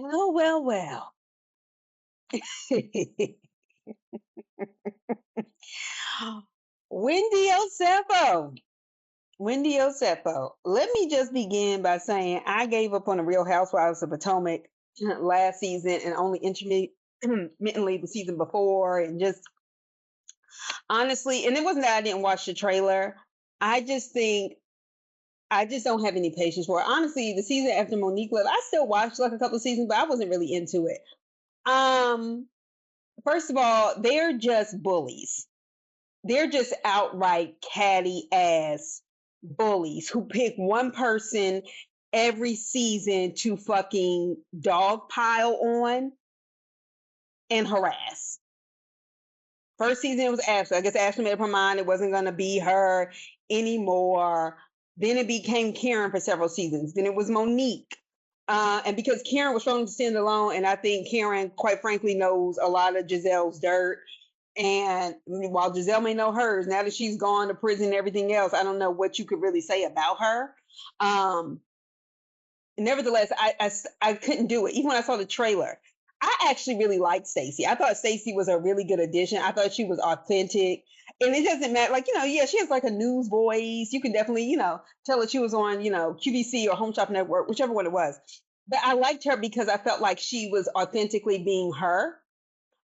Oh, well, well. Wendy Osefo. Wendy Osefo. Let me just begin by saying I gave up on the Real Housewives of Potomac last season and only intermittently the season before. And just honestly, and it wasn't that I didn't watch the trailer. I just think I just don't have any patience for it. Honestly, the season after Monique left, I still watched like a couple of seasons, but I wasn't really into it. Um, First of all, they're just bullies. They're just outright catty ass bullies who pick one person every season to fucking dogpile on and harass. First season it was Ashley. I guess Ashley made up her mind it wasn't gonna be her anymore. Then it became Karen for several seasons. Then it was Monique. And because Karen was thrown to stand alone, and I think Karen, quite frankly, knows a lot of Giselle's dirt. And while Giselle may know hers, now that she's gone to prison and everything else, I don't know what you could really say about her. Um, Nevertheless, I couldn't do it. Even when I saw the trailer, I actually really liked Stacey. I thought Stacey was a really good addition. I thought she was authentic. And it doesn't matter, like, yeah, she has like a news voice. You can definitely, tell that she was on, QVC or Home Shop Network, whichever one it was. But I liked her because I felt like she was authentically being her.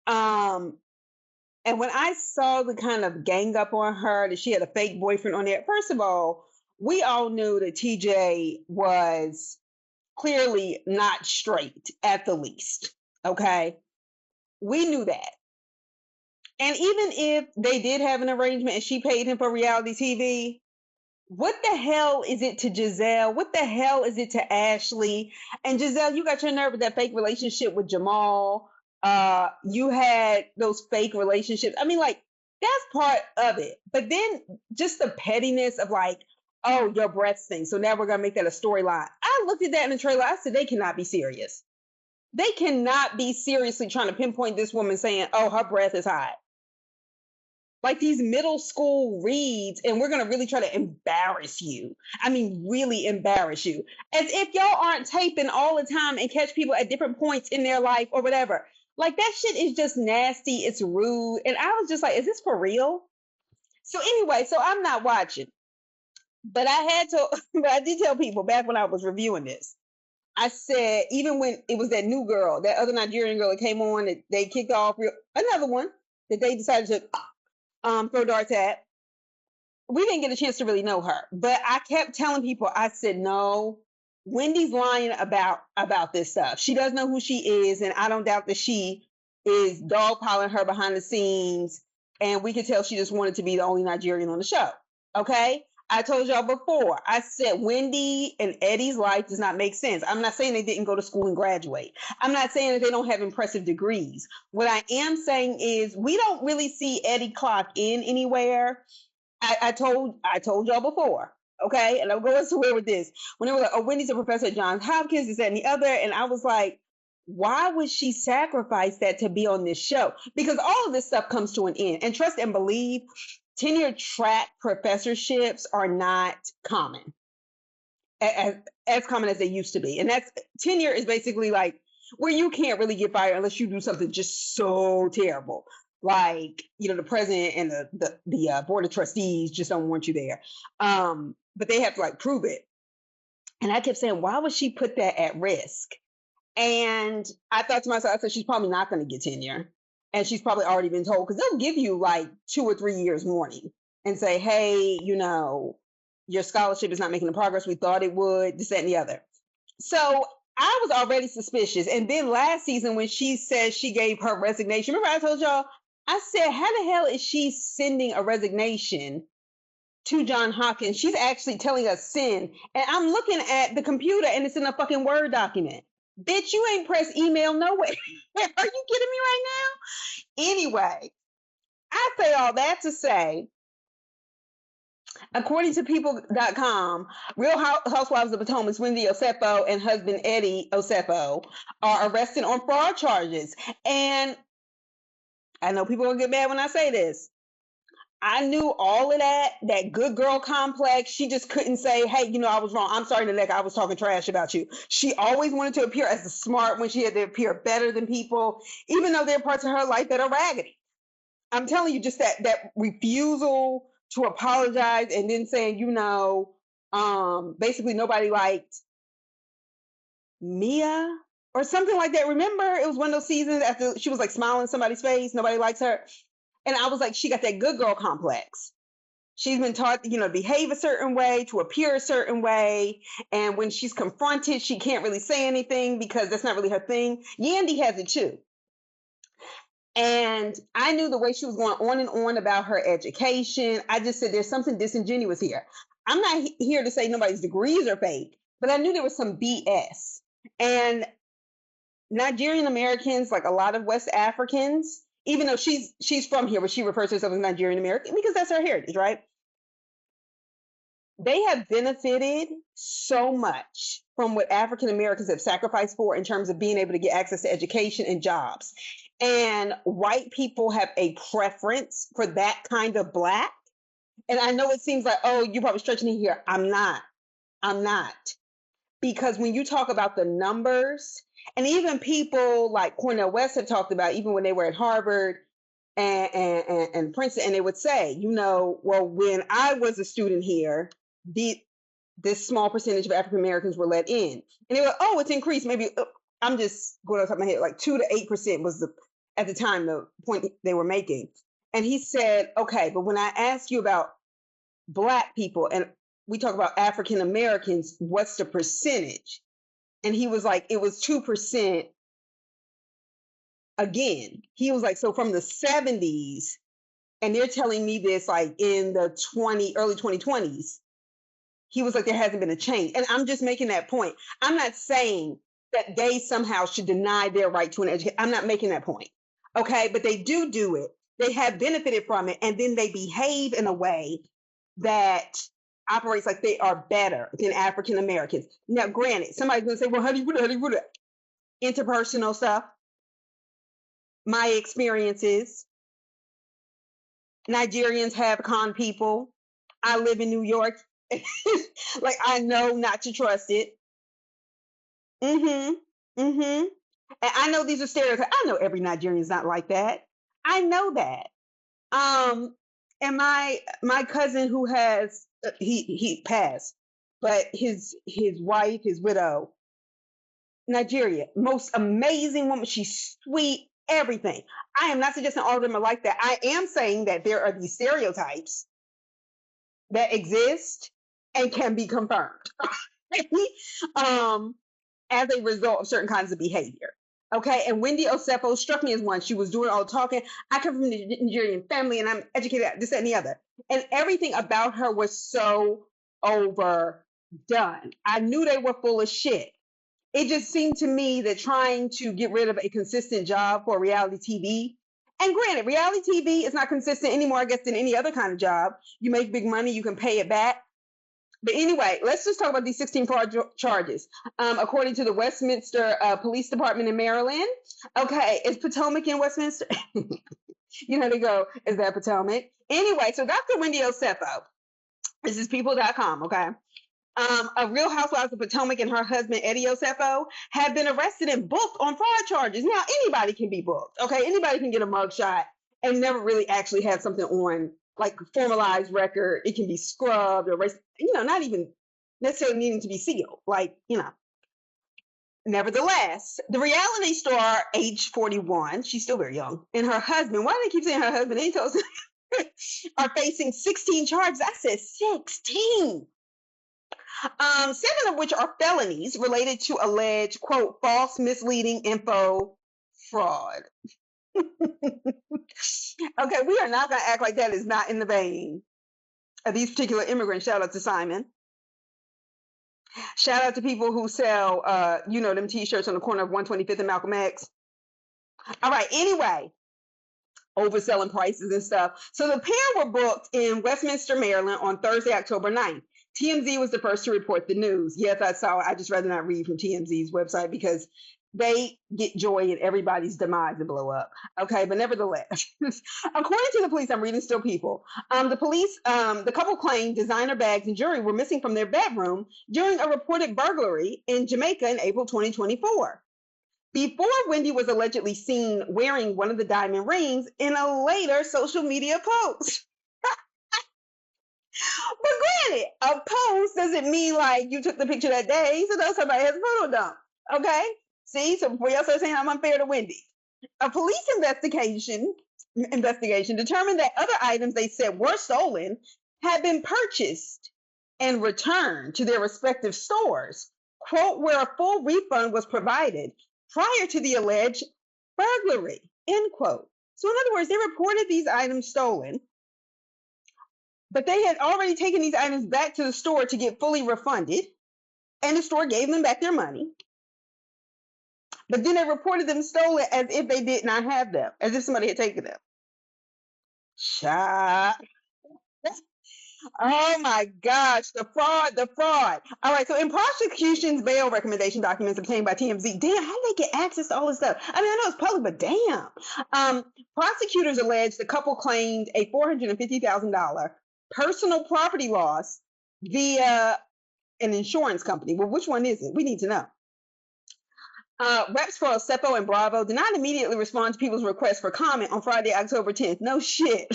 Um, and when I saw the kind of gang up on her, that she had a fake boyfriend on there, first of all, we all knew that TJ was clearly not straight at the least. Okay. We knew that. And even if they did have an arrangement and she paid him for reality TV, what the hell is it to Giselle? What the hell is it to Ashley? And Giselle, you got your nerve with that fake relationship with Jamal. You had those fake relationships. I mean, like, that's part of it. But then just the pettiness of like, oh, your breath stinks. So now we're gonna make that a storyline. I looked at that in the trailer. I said, they cannot be serious. They cannot be seriously trying to pinpoint this woman saying, oh, her breath is hot. Like these middle school reads, and we're going to really try to embarrass you. I mean, really embarrass you. As if y'all aren't taping all the time and catch people at different points in their life or whatever. Like that shit is just nasty. It's rude. And I was just like, is this for real? So anyway, so I'm not watching. But I had to, but I did tell people back when I was reviewing this. I said, even when it was that new girl, that other Nigerian girl that came on, that they kicked off, another one that they decided to throw darts at. We didn't get a chance to really know her, but I kept telling people, I said, no, Wendy's lying about this stuff. She does know who she is, and I don't doubt that she is dogpiling her behind the scenes, and we could tell she just wanted to be the only Nigerian on the show. Okay? I told y'all before, I said Wendy and Eddie's life does not make sense. I'm not saying they didn't go to school and graduate. I'm not saying that they don't have impressive degrees. What I am saying is we don't really see Eddie clock in anywhere. I told y'all before, okay? And I'm going somewhere with this. When they were like, oh, Wendy's a professor at Johns Hopkins, this, that, and the other. And I was like, why would she sacrifice that to be on this show? Because all of this stuff comes to an end. And trust and believe, tenure track professorships are not common, as common as they used to be. And that's tenure is basically like where you can't really get fired unless you do something just so terrible. Like, the president and the board of trustees just don't want you there. But they have to like prove it. And I kept saying, why would she put that at risk? And I thought to myself, I said, she's probably not going to get tenure. And she's probably already been told, because they'll give you like 2 or 3 years warning and say, hey, your scholarship is not making the progress we thought it would, this, that, and the other. So I was already suspicious. And then last season, when she said she gave her resignation, remember I told y'all, I said, how the hell is she sending a resignation to John Hopkins? She's actually telling us send. And I'm looking at the computer and it's in a fucking Word document. Bitch, you ain't press email nowhere. Are you kidding me right now? Anyway, I say all that to say, according to people.com, Real Housewives of Potomac's Wendy Osefo and husband Eddie Osefo are arrested on fraud charges. And I know people will get mad when I say this. I knew all of that good girl complex. She just couldn't say, hey, I was wrong. I'm sorry, Naneka, I was talking trash about you. She always wanted to appear as the smart when she had to appear better than people, even though there are parts of her life that are raggedy. I'm telling you, just that refusal to apologize and then saying, basically nobody liked Mia or something like that. Remember, it was one of those seasons after she was like smiling in somebody's face, nobody likes her. And I was like, she got that good girl complex. She's been taught, to behave a certain way, to appear a certain way. And when she's confronted, she can't really say anything because that's not really her thing. Yandy has it too. And I knew the way she was going on and on about her education. I just said, there's something disingenuous here. I'm not here to say nobody's degrees are fake, but I knew there was some BS. And Nigerian Americans, like a lot of West Africans, even though she's from here, but she refers to herself as Nigerian American because that's her heritage, right? They have benefited so much from what African Americans have sacrificed for in terms of being able to get access to education and jobs. And white people have a preference for that kind of Black. And I know it seems like, oh, you're probably stretching it here. I'm not. Because when you talk about the numbers, and even people like Cornel West have talked about, even when they were at Harvard and Princeton, and they would say, well, when I was a student here, this small percentage of African Americans were let in. And they were, oh, it's increased. Maybe, I'm just going off the top of my head, like 2 to 8% was at the time, the point they were making. And he said, okay, but when I ask you about Black people and we talk about African Americans, what's the percentage? And he was like, it was 2% again. He was like, so from the 70s, and they're telling me this like in the early 2020s, he was like, there hasn't been a change. And I'm just making that point. I'm not saying that they somehow should deny their right to an education. I'm not making that point. Okay, but they do it. They have benefited from it. And then they behave in a way that operates like they are better than African Americans. Now, granted, somebody's going to say, well, how do you put it? Interpersonal stuff, my experiences. Nigerians have con people. I live in New York. Like, I know not to trust it. And I know these are stereotypes. I know every Nigerian is not like that. I know that. And my cousin who has he passed, but his wife, his widow, Nigeria, most amazing woman. She's sweet, everything. I am not suggesting all of them are like that. I am saying that there are these stereotypes that exist and can be confirmed as a result of certain kinds of behavior. Okay, and Wendy Osefo struck me as one. She was doing all the talking. I come from a Nigerian family and I'm educated at this, that, and the other. And everything about her was so overdone. I knew they were full of shit. It just seemed to me that trying to get rid of a consistent job for reality TV, and granted, reality TV is not consistent anymore, I guess, than any other kind of job. You make big money, you can pay it back. But anyway, let's just talk about these 16 fraud charges. According to the Westminster Police Department in Maryland. Okay, is Potomac in Westminster? They go, is that Potomac? Anyway, so Dr. Wendy Osefo, this is people.com, okay? A Real Housewives of Potomac and her husband, Eddie Osefo, have been arrested and booked on fraud charges. Now, anybody can be booked, okay? Anybody can get a mugshot and never really actually have something on, like, formalized record. It can be scrubbed or erased, not even necessarily needing to be sealed, Nevertheless, the reality star, age 41, she's still very young, and her husband, why do they keep saying her husband? They told us, are facing 16 charges. I said 16. 7 of which are felonies related to alleged, quote, false, misleading info fraud. Okay, we are not going to act like that is not in the vein of these particular immigrants. Shout out to Simon. Shout out to people who sell, them T-shirts on the corner of 125th and Malcolm X. All right, anyway, overselling prices and stuff. So the pair were booked in Westminster, Maryland on Thursday, October 9th. TMZ was the first to report the news. Yes, I saw it. I just rather not read from TMZ's website because they get joy in everybody's demise and blow up. Okay, but nevertheless, according to the police, I'm reading Still People. The couple claimed designer bags and jewelry were missing from their bedroom during a reported burglary in Jamaica in April 2024. Before Wendy was allegedly seen wearing one of the diamond rings in a later social media post. But granted, a post doesn't mean like you took the picture that day, so that's somebody has a photo dump. Okay? See, so before y'all start saying I'm unfair to Wendy, a police investigation determined that other items they said were stolen had been purchased and returned to their respective stores, quote, where a full refund was provided prior to the alleged burglary, end quote. So in other words, they reported these items stolen, but they had already taken these items back to the store to get fully refunded, and the store gave them back their money. But then they reported them stolen as if they did not have them, as if somebody had taken them. Child. Oh my gosh, the fraud, the fraud. All right, so in prosecution's bail recommendation documents obtained by TMZ, damn, how did they get access to all this stuff? I mean, I know it's public, but damn. Prosecutors alleged the couple claimed a $450,000 personal property loss via an insurance company. Well, which one is it? We need to know. Reps for Osefo and Bravo did not immediately respond to people's requests for comment on Friday, October 10th. No shit.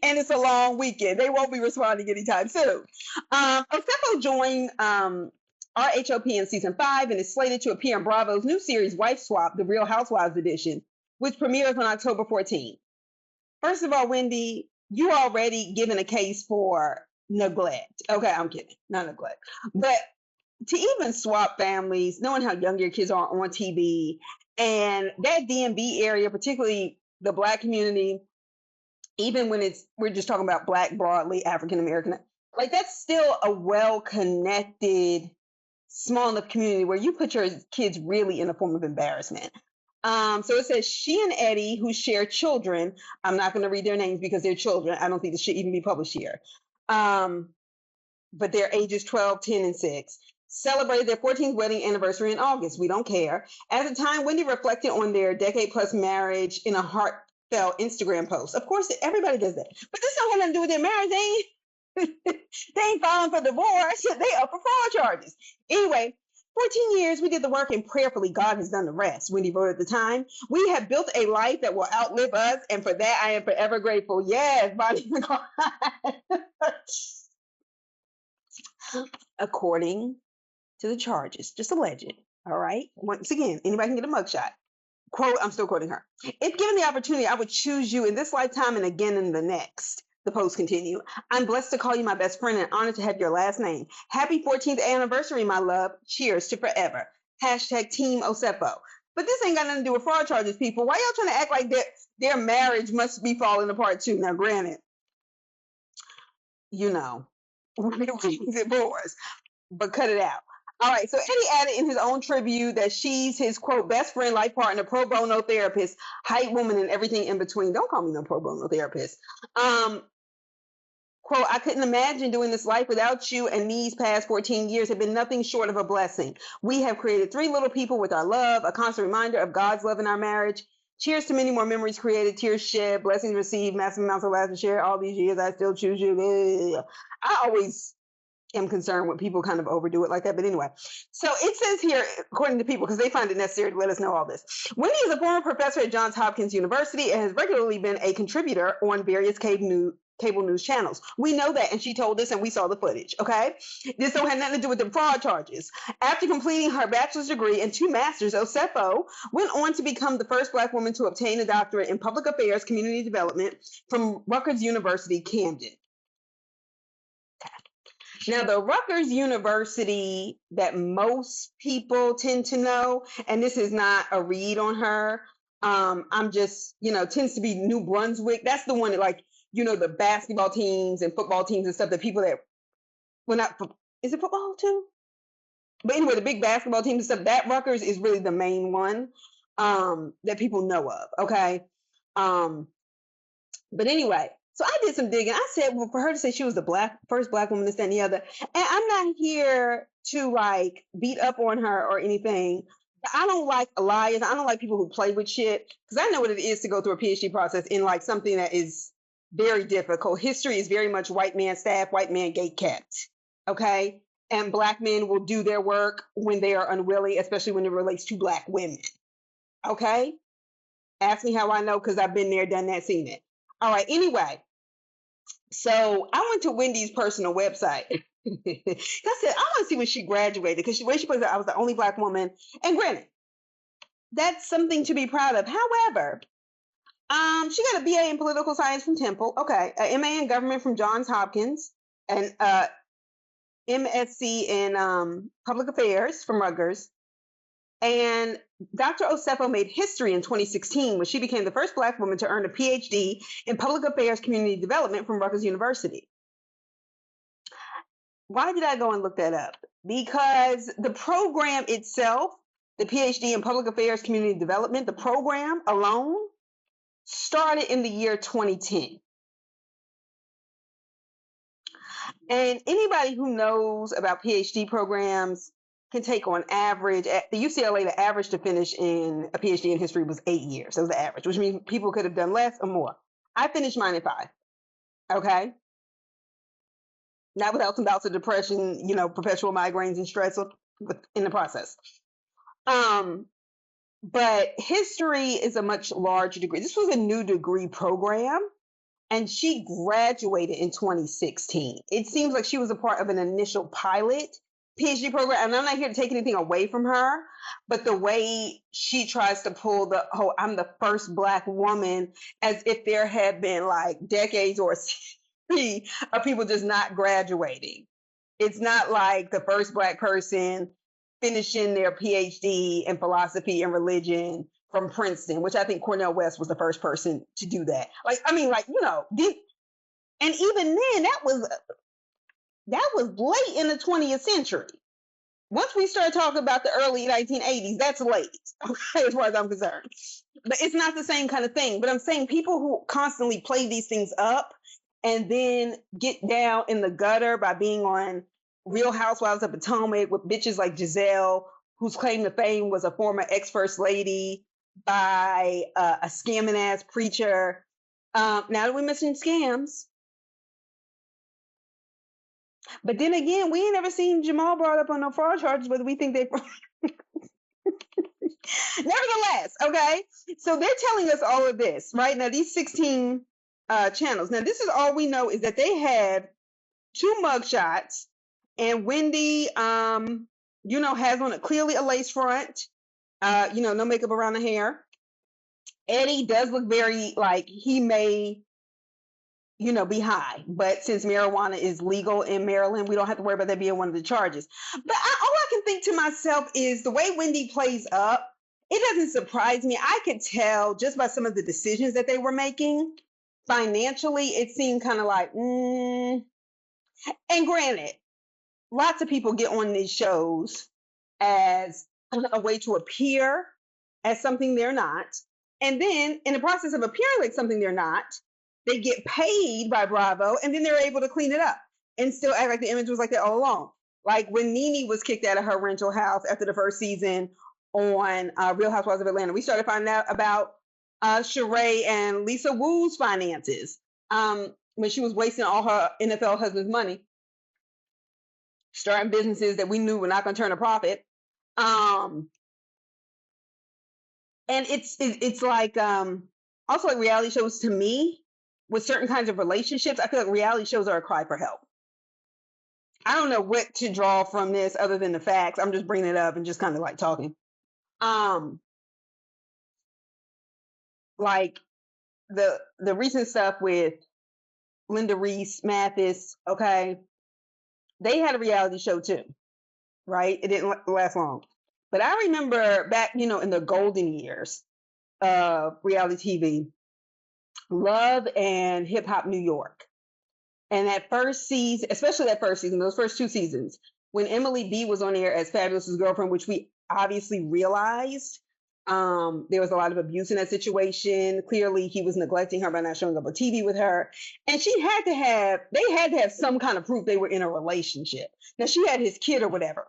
And it's a long weekend. They won't be responding anytime soon. Osefo joined RHOP in season 5 and is slated to appear in Bravo's new series, Wife Swap, the Real Housewives edition, which premieres on October 14th. First of all, Wendy, you already given a case for neglect. Okay, I'm kidding. Not neglect. But to even swap families, knowing how young your kids are on TV, and that DMV area, particularly the Black community, even when we're just talking about Black broadly, African American, like that's still a well-connected, small enough community where you put your kids really in a form of embarrassment. So it says she and Eddie, who share children, I'm not going to read their names because they're children. I don't think this should even be published here. But their ages 12, 10, and 6. Celebrated their 14th wedding anniversary in August. We don't care. At the time, Wendy reflected on their decade-plus marriage in a heartfelt Instagram post. Of course, everybody does that. But this don't have nothing to do with their marriage. They ain't filing for divorce. They up for fraud charges. Anyway, 14 years, we did the work, and prayerfully, God has done the rest, Wendy wrote at the time. We have built a life that will outlive us, and for that, I am forever grateful. Yes, Bonnie and Clyde. According to the charges, just alleged. All right. Once again, anybody can get a mugshot. Quote, I'm still quoting her. If given the opportunity, I would choose you in this lifetime and again in the next. The post continued. I'm blessed to call you my best friend and honored to have your last name. Happy 14th anniversary, my love. Cheers to forever. Hashtag Team Osefo. But this ain't got nothing to do with fraud charges, people. Why y'all trying to act like their marriage must be falling apart too? Now, granted, you know, it bores, but cut it out. All right, so Eddie added in his own tribute that she's his, quote, best friend, life partner, pro bono therapist, hype woman, and everything in between. Don't call me no pro bono therapist. Quote, I couldn't imagine doing this life without you, and these past 14 years have been nothing short of a blessing. We have created 3 little people with our love, a constant reminder of God's love in our marriage. Cheers to many more memories created, tears shed, blessings received, massive amounts of laughter shared. All these years, I still choose you. I always am concerned when people kind of overdo it like that. But anyway, so it says here, according to people, because they find it necessary to let us know all this. Wendy is a former professor at Johns Hopkins University and has regularly been a contributor on various cable news channels. We know that, and she told us, and we saw the footage, okay? This don't have nothing to do with the fraud charges. After completing her bachelor's degree and 2 masters, Osefo went on to become the first Black woman to obtain a doctorate in public affairs, community development from Rutgers University, Camden. Now, the Rutgers University that most people tend to know, and this is not a read on her, I'm just, tends to be New Brunswick. That's the one that, like, the basketball teams and football teams and stuff that people that, well, not, is it football too? But anyway, the big basketball teams and stuff, that Rutgers is really the main one that people know of, okay? But anyway, so I did some digging. I said, well, for her to say she was the first Black woman, this, that, and the other, and I'm not here to like beat up on her or anything, I don't like liars. I don't like people who play with shit because I know what it is to go through a PhD process in like something that is very difficult. History is very much white man staff, white man gate kept. Okay. And black men will do their work when they are unwilling, especially when it relates to black women. Okay. Ask me how I know because I've been there, done that, seen it. All right. Anyway, so I went to Wendy's personal website. I said, I want to see when she graduated because the way she puts it, I was the only black woman. And granted, that's something to be proud of. However, she got a BA in political science from Temple. Okay, a MA in government from Johns Hopkins, and MSc in public affairs from Rutgers. And Dr. Osefo made history in 2016 when she became the first black woman to earn a PhD in public affairs community development from Rutgers University. Why did I go and look that up? Because the program itself, the PhD in public affairs community development, the program alone started in the year 2010. And anybody who knows about PhD programs can take on average, at the UCLA, the average to finish in a PhD in history was 8 years. That was the average, which means people could have done less or more. I finished mine in 5. Okay. Not without some bouts of depression, perpetual migraines and stress in the process. But history is a much larger degree. This was a new degree program, and she graduated in 2016. It seems like she was a part of an initial pilot PhD program, and I'm not here to take anything away from her, but the way she tries to pull the whole, I'm the first black woman, as if there had been like decades or of people just not graduating. It's not like the first black person finishing their PhD in philosophy and religion from Princeton, which I think Cornel West was the first person to do that. And even then that was late in the 20th century. Once we start talking about the early 1980s, that's late, okay, as far as I'm concerned. But it's not the same kind of thing. But I'm saying people who constantly play these things up and then get down in the gutter by being on Real Housewives of Potomac with bitches like Giselle, whose claim to fame was a former ex-first lady, by a scamming ass preacher. Now that we're missing scams. But then again, we ain't never seen Jamal brought up on no fraud charges, whether we think they... Nevertheless, okay? So they're telling us all of this, right? Now, these 16 channels. Now, this is all we know, is that they have 2 mugshots, and Wendy, has on clearly a lace front, no makeup around the hair. Eddie does look very like he may, be high, but since marijuana is legal in Maryland, we don't have to worry about that being one of the charges. But all I can think to myself is the way Wendy plays up, it doesn't surprise me. I could tell just by some of the decisions that they were making financially, it seemed kind of like, And granted, lots of people get on these shows as a way to appear as something they're not. And then in the process of appearing like something they're not, they get paid by Bravo, and then they're able to clean it up and still act like the image was like that all along. Like when Nene was kicked out of her rental house after the first season on Real Housewives of Atlanta, we started finding out about Sheree and Lisa Wu's finances when she was wasting all her NFL husband's money, starting businesses that we knew were not going to turn a profit. And it's like also like reality shows to me with certain kinds of relationships. I feel like reality shows are a cry for help. I don't know what to draw from this other than the facts. I'm just bringing it up and just kind of like talking. Like the recent stuff with Linda Reese, Mathis, okay, they had a reality show too, right? It didn't last long. But I remember back, in the golden years of reality TV, Love and Hip Hop New York. And that first season, especially that first season, those first 2 seasons, when Emily B was on air as Fabulous's girlfriend, which we obviously realized there was a lot of abuse in that situation. Clearly, he was neglecting her by not showing up on TV with her. And they had to have some kind of proof they were in a relationship. Now, she had his kid or whatever.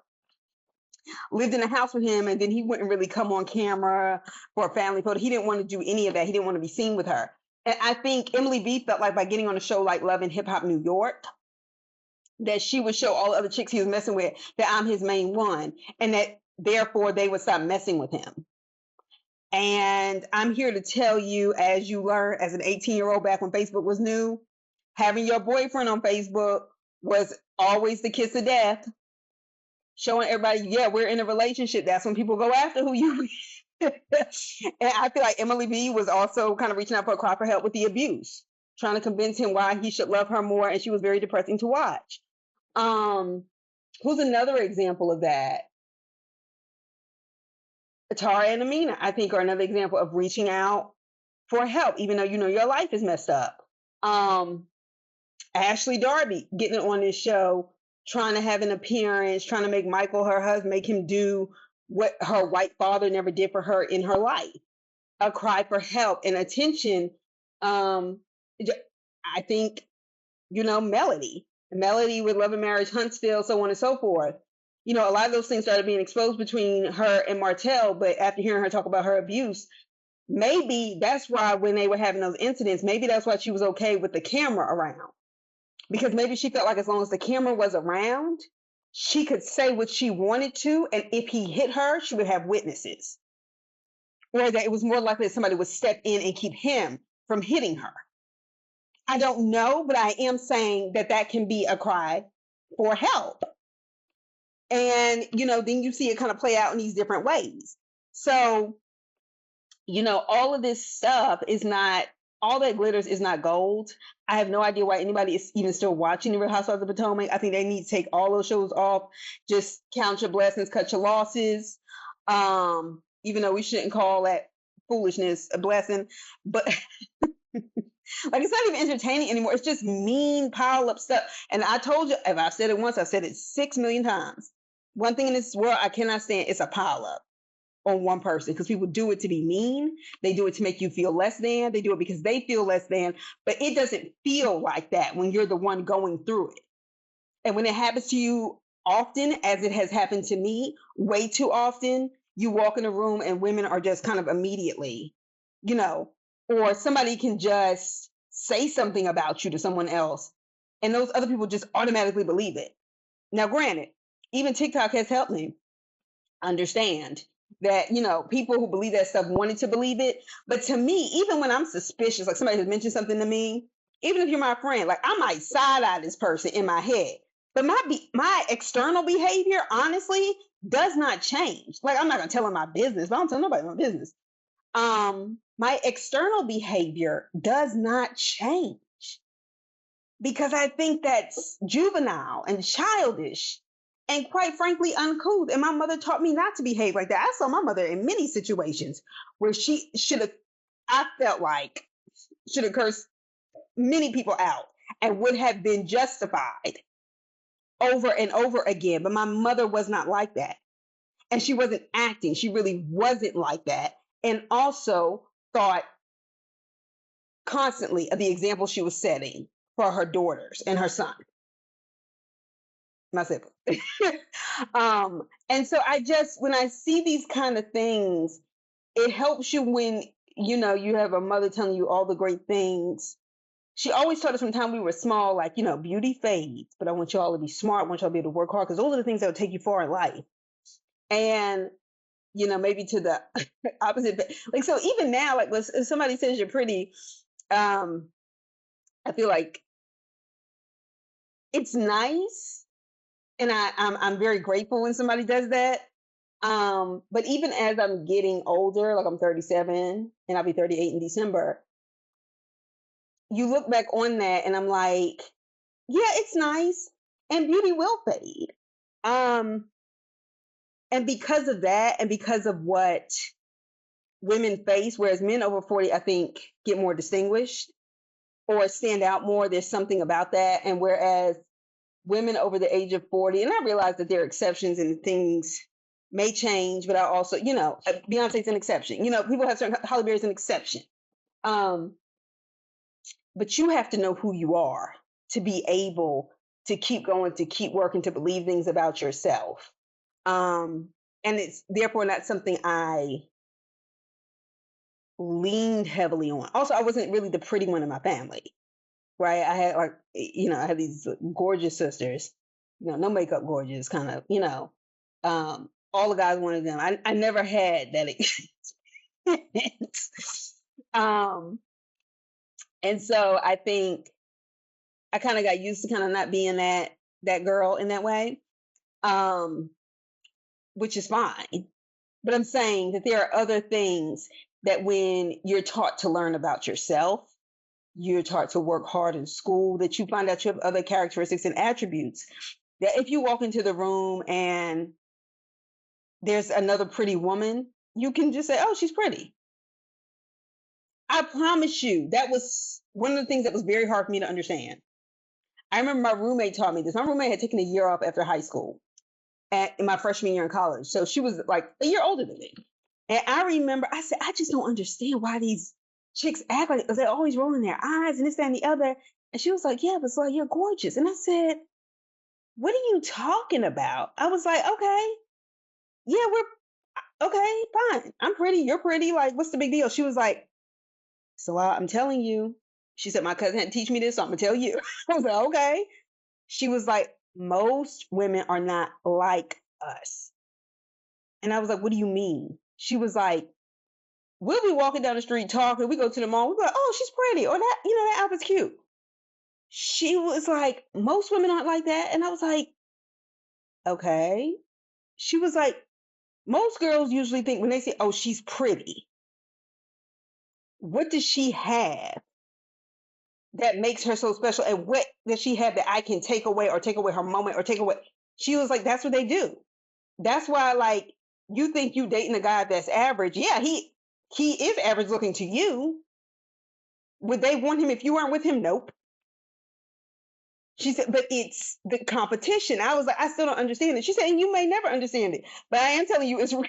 lived in a house with him, and then he wouldn't really come on camera for a family photo. He didn't want to do any of that. He didn't want to be seen with her. And I think Emily B felt like by getting on a show like Love and Hip Hop New York, that she would show all the other chicks he was messing with that I'm his main one, and that therefore they would stop messing with him. And I'm here to tell you, as you learn as an 18-year-old back when Facebook was new, having your boyfriend on Facebook was always the kiss of death. Showing everybody, yeah, we're in a relationship. That's when people go after who you. And I feel like Emily B was also kind of reaching out for a cry for help with the abuse, trying to convince him why he should love her more, and she was very depressing to watch. Who's another example of that? Tara and Amina, I think, are another example of reaching out for help, even though you know your life is messed up. Ashley Darby getting on this show, trying to have an appearance, trying to make Michael, her husband, make him do what her white father never did for her in her life. A cry for help and attention. I think, Melody with Love and Marriage, Huntsville, so on and so forth. A lot of those things started being exposed between her and Martell, but after hearing her talk about her abuse, maybe that's why when they were having those incidents, maybe that's why she was okay with the camera around. Because maybe she felt like as long as the camera was around, she could say what she wanted to, and if he hit her, she would have witnesses. Or that it was more likely that somebody would step in and keep him from hitting her. I don't know, but I am saying that can be a cry for help. And, then you see it kind of play out in these different ways. So, all of this stuff is not, all that glitters is not gold. I have no idea why anybody is even still watching The Real Housewives of Potomac. I think they need to take all those shows off. Just count your blessings, cut your losses. Even though we shouldn't call that foolishness a blessing, but like, it's not even entertaining anymore. It's just mean pile up stuff. And I told you, if I've said it once, I've said it 6 million times. One thing in this world I cannot stand is a pile up on one person, because people do it to be mean. They do it to make you feel less than. They do it because they feel less than, but it doesn't feel like that when you're the one going through it. And when it happens to you often, as it has happened to me way too often, you walk in a room and women are just kind of immediately, or somebody can just say something about you to someone else, and those other people just automatically believe it. Now, granted, even TikTok has helped me understand that, people who believe that stuff wanted to believe it. But to me, even when I'm suspicious, like somebody has mentioned something to me, even if you're my friend, like I might side-eye this person in my head. But my external behavior, honestly, does not change. Like, I'm not going to tell them my business, but I don't tell nobody my business. My external behavior does not change, because I think that's juvenile and childish and, quite frankly, uncouth. And my mother taught me not to behave like that. I saw my mother in many situations where she I felt like, should have cursed many people out and would have been justified over and over again. But my mother was not like that. And she wasn't acting. She really wasn't like that. And also thought constantly of the example she was setting for her daughters and her son, my sibling. And so when I see these kind of things, it helps you when, you have a mother telling you all the great things. She always taught us from the time we were small, like, beauty fades, but I want you all to be smart. I want you all to be able to work hard, because those are the things that will take you far in life. And, maybe to the opposite. Like, so even now, like, if somebody says you're pretty, I feel like it's nice. And I'm very grateful when somebody does that. But even as I'm getting older, like I'm 37 and I'll be 38 in December, you look back on that and I'm like, yeah, it's nice, and beauty will fade. And because of that, and because of what women face, whereas men over 40, I think, get more distinguished or stand out more. There's something about that. And whereas women over the age of 40, and I realize that there are exceptions and things may change, but I also, Beyonce's an exception. People have certain, Halle Berry's an exception. But you have to know who you are to be able to keep going, to keep working, to believe things about yourself. and it's therefore not something I leaned heavily on. Also, I wasn't really the pretty one in my family, right? I had like, I had these gorgeous sisters, no makeup gorgeous, kind of, all the guys wanted them. I never had that experience. And so I think I kind of got used to kind of not being that girl in that way, um, which is fine. But I'm saying that there are other things that when you're taught to learn about yourself, you're taught to work hard in school, that you find out you have other characteristics and attributes. That if you walk into the room and there's another pretty woman, you can just say, oh, she's pretty. I promise you, that was one of the things that was very hard for me to understand. I remember my roommate taught me this. My roommate had taken a year off after high school in my freshman year in college. So she was like a year older than me. And I remember I said, I just don't understand why these chicks act like they're always rolling their eyes and this, that, and the other. And she was like, yeah, but it's like, you're gorgeous. And I said, what are you talking about? I was like, okay, yeah, we're okay, fine. I'm pretty. You're pretty. Like, what's the big deal? She was like, so I'm telling you. She said, my cousin had to teach me this, so I'm going to tell you. I was like, okay. She was like, most women are not like us. And I was like, what do you mean? She was like, we'll be walking down the street talking. We go to the mall. We'll be like, oh, she's pretty. Or that outfit's cute. She was like, most women aren't like that. And I was like, okay. She was like, most girls usually think when they say, oh, she's pretty, what does she have that makes her so special? And what does she have that I can take away her moment or take away? She was like, that's what they do. That's why, like, you think you dating a guy that's average. Yeah, he is average looking to you. Would they want him if you weren't with him? Nope. She said, but it's the competition. I was like, I still don't understand it. She said, and you may never understand it, but I am telling you it's real.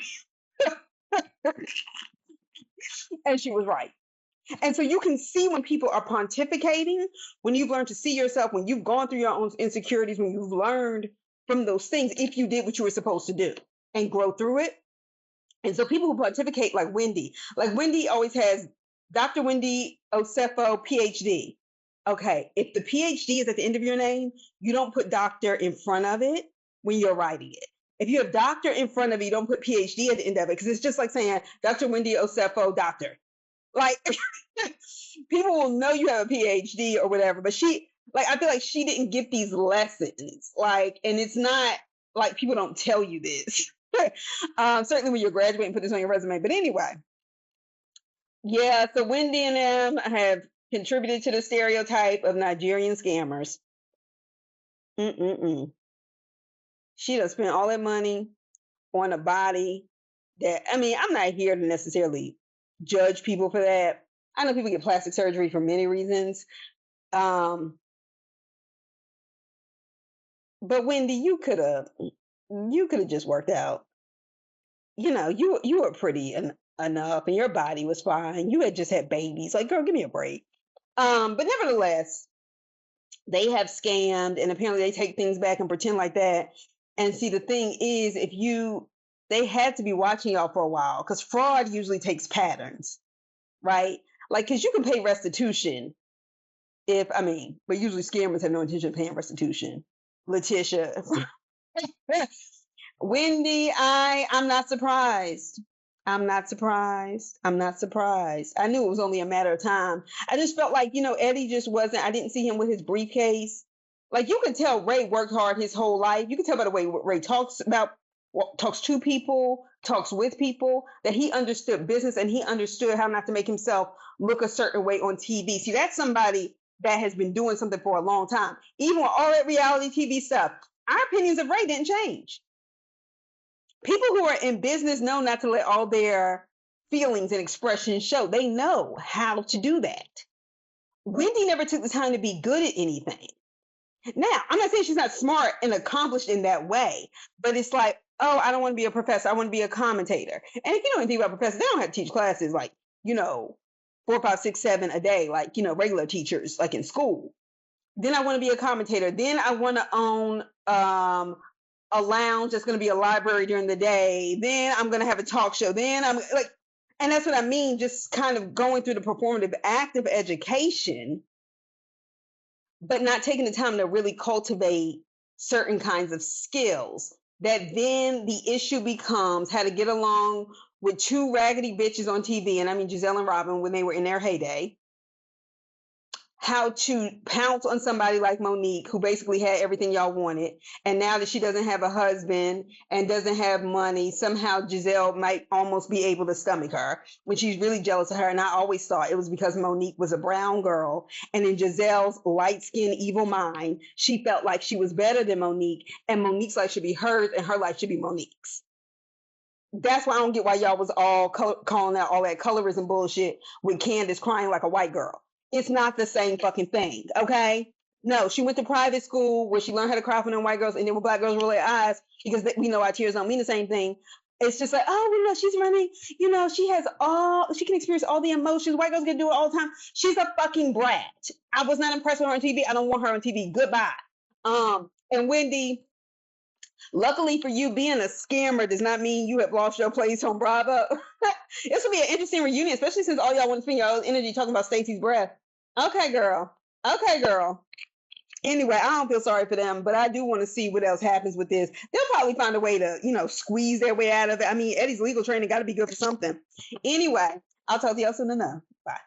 And she was right. And so you can see when people are pontificating, when you've learned to see yourself, when you've gone through your own insecurities, when you've learned from those things, if you did what you were supposed to do and grow through it. And so people who pontificate like Wendy always has Dr. Wendy Osefo, PhD. Okay, if the PhD is at the end of your name, you don't put doctor in front of it when you're writing it. If you have doctor in front of it, you don't put PhD at the end of it, because it's just like saying Dr. Wendy Osefo, doctor. Like, people will know you have a PhD or whatever, but I feel like she didn't get these lessons. Like, and it's not like people don't tell you this. Certainly when you're graduating, put this on your resume. But anyway, yeah, so Wendy and them have contributed to the stereotype of Nigerian scammers. Mm-mm-mm. She done spent all that money on a body that, I mean, I'm not here to necessarily judge people for that. I know people get plastic surgery for many reasons. But Wendy, you could have just worked out. You were pretty enough and your body was fine. You had just had babies. Like, girl, give me a break. But nevertheless, they have scammed, and apparently they take things back and pretend like that. And see, the thing is, they had to be watching y'all for a while, because fraud usually takes patterns, right? Like, because you can pay restitution but usually scammers have no intention of paying restitution. Letitia, Wendy, I'm not surprised. I'm not surprised. I'm not surprised. I knew it was only a matter of time. I just felt like, Eddie just wasn't, I didn't see him with his briefcase. Like, you could tell Ray worked hard his whole life. You could tell by the way Ray talks to people, talks with people, that he understood business and he understood how not to make himself look a certain way on TV. See, that's somebody that has been doing something for a long time. Even with all that reality TV stuff, our opinions of Ray didn't change. People who are in business know not to let all their feelings and expressions show. They know how to do that. Wendy never took the time to be good at anything. Now, I'm not saying she's not smart and accomplished in that way, but it's like, oh, I don't want to be a professor. I want to be a commentator. And if you know anything about professors, they don't have to teach classes like, 4, 5, 6, 7 a day, like, regular teachers, like in school. Then I want to be a commentator. Then I want to own a lounge that's going to be a library during the day. Then I'm going to have a talk show. Then I'm like, and that's what I mean, just kind of going through the performative act of education, but not taking the time to really cultivate certain kinds of skills. That then the issue becomes how to get along with two raggedy bitches on TV, and I mean Giselle and Robin when they were in their heyday, how to pounce on somebody like Monique, who basically had everything y'all wanted. And now that she doesn't have a husband and doesn't have money, somehow Giselle might almost be able to stomach her when she's really jealous of her. And I always thought it was because Monique was a brown girl. And in Giselle's light-skinned evil mind, she felt like she was better than Monique. And Monique's life should be hers and her life should be Monique's. That's why I don't get why y'all was all calling out all that colorism bullshit with Candace crying like a white girl. It's not the same fucking thing, okay? No, she went to private school where she learned how to cry for them white girls, and then when black girls roll their eyes because we know our tears don't mean the same thing. It's just like, oh, you know, she's running. You know, she can experience all the emotions. White girls can do it all the time. She's a fucking brat. I was not impressed with her on TV. I don't want her on TV. Goodbye. And Wendy, luckily for you, being a scammer does not mean you have lost your place on Bravo. This will be an interesting reunion, especially since all y'all want to spend your energy talking about Stacey's breath. Okay, girl. Okay, girl. Anyway, I don't feel sorry for them, but I do want to see what else happens with this. They'll probably find a way to, you know, squeeze their way out of it. I mean, Eddie's legal training got to be good for something. Anyway, I'll talk to y'all soon enough. Bye.